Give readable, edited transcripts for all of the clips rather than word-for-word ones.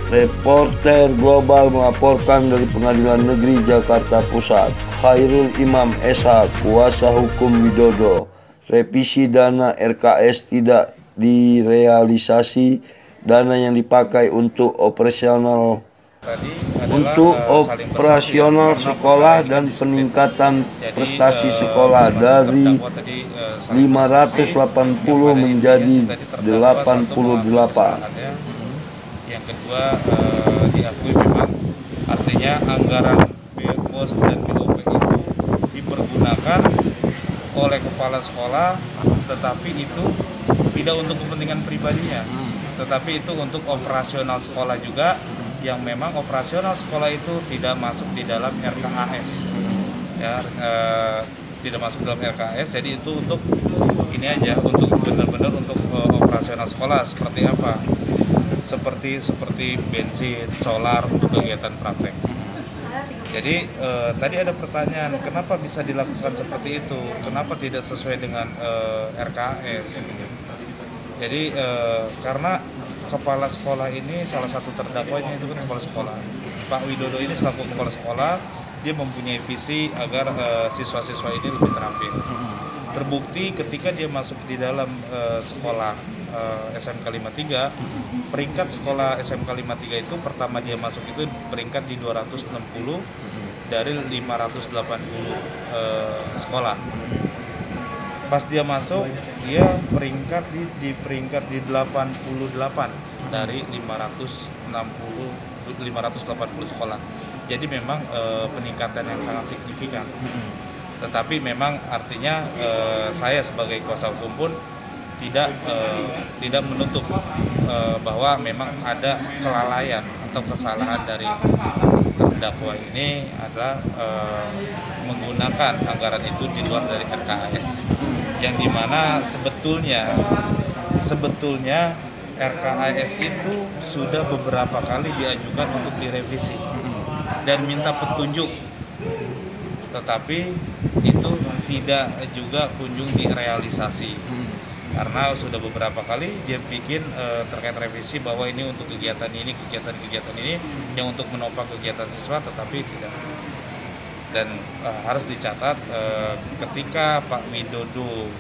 Reporter Global melaporkan dari Pengadilan Negeri Jakarta Pusat. Khairul Imam SH, kuasa hukum Widodo. Revisi dana RKS tidak direalisasi. Dana yang dipakai untuk operasional sekolah dan peningkatan prestasi sekolah dari 580 menjadi 88. Yang kedua, diakui memang artinya anggaran BOS dan BOP itu dipergunakan oleh kepala sekolah, tetapi itu tidak untuk kepentingan pribadinya, tetapi itu untuk operasional sekolah juga, yang memang operasional sekolah itu tidak masuk di dalam RKAS, ya, tidak masuk dalam RKAS. Jadi itu untuk ini aja, untuk benar-benar untuk operasional sekolah. Seperti apa? Seperti bensin, solar untuk kegiatan praktek. Jadi tadi ada pertanyaan, kenapa bisa dilakukan seperti itu? Kenapa tidak sesuai dengan RKAS? Jadi karena kepala sekolah ini, salah satu terdakwanya itu kan kepala sekolah. Pak Widodo ini selaku kepala sekolah, dia mempunyai visi agar siswa-siswa ini lebih terampil. Terbukti ketika dia masuk di dalam sekolah SMK 53, peringkat sekolah SMK 53 itu pertama dia masuk itu peringkat di 260 dari 580 sekolah. Pas dia masuk, dia di peringkat di 88 dari 580 sekolah. Jadi memang peningkatan yang sangat signifikan. Tetapi memang artinya saya sebagai kuasa hukum pun tidak menutup bahwa memang ada kelalaian atau kesalahan dari terdakwa ini adalah menggunakan anggaran itu di luar dari RKAS, yang dimana sebetulnya RKAS itu sudah beberapa kali diajukan untuk direvisi dan minta petunjuk, tetapi itu tidak juga kunjung direalisasi. Karena sudah beberapa kali dia bikin terkait revisi bahwa ini untuk kegiatan ini yang untuk menopang kegiatan siswa, tetapi tidak. Dan harus dicatat ketika Pak Widodo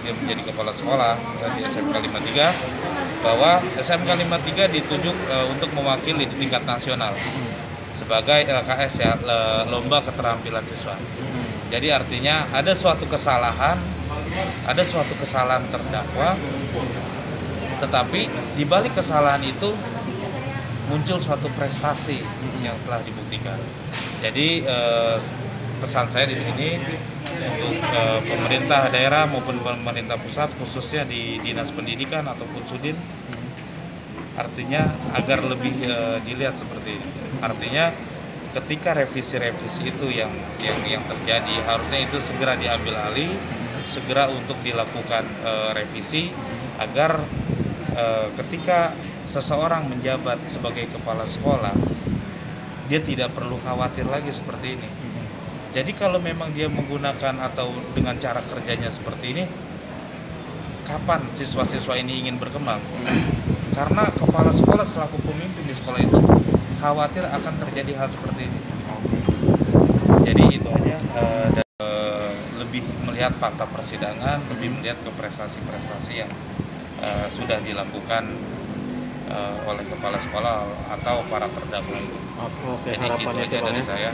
dia menjadi kepala sekolah di SMK 53, bahwa SMK 53 ditunjuk untuk mewakili di tingkat nasional sebagai LKS, ya, lomba keterampilan siswa. Jadi artinya ada suatu kesalahan terdakwa, tetapi di balik kesalahan itu muncul suatu prestasi yang telah dibuktikan. Jadi pesan saya di sini untuk pemerintah daerah maupun pemerintah pusat, khususnya di Dinas Pendidikan ataupun Sudin, artinya agar lebih dilihat seperti ini. Artinya ketika revisi-revisi itu yang terjadi, harusnya itu segera diambil alih, segera untuk dilakukan revisi, agar ketika seseorang menjabat sebagai kepala sekolah, dia tidak perlu khawatir lagi seperti ini. Jadi kalau memang dia menggunakan atau dengan cara kerjanya seperti ini, kapan siswa-siswa ini ingin berkembang? Karena kepala sekolah selaku pemimpin di sekolah itu khawatir akan terjadi hal seperti ini. Jadi itu aja, lebih melihat fakta persidangan, lebih melihat ke prestasi-prestasi yang sudah dilakukan oleh kepala sekolah atau para terdakwa itu. Oke, jadi itu aja dari saya.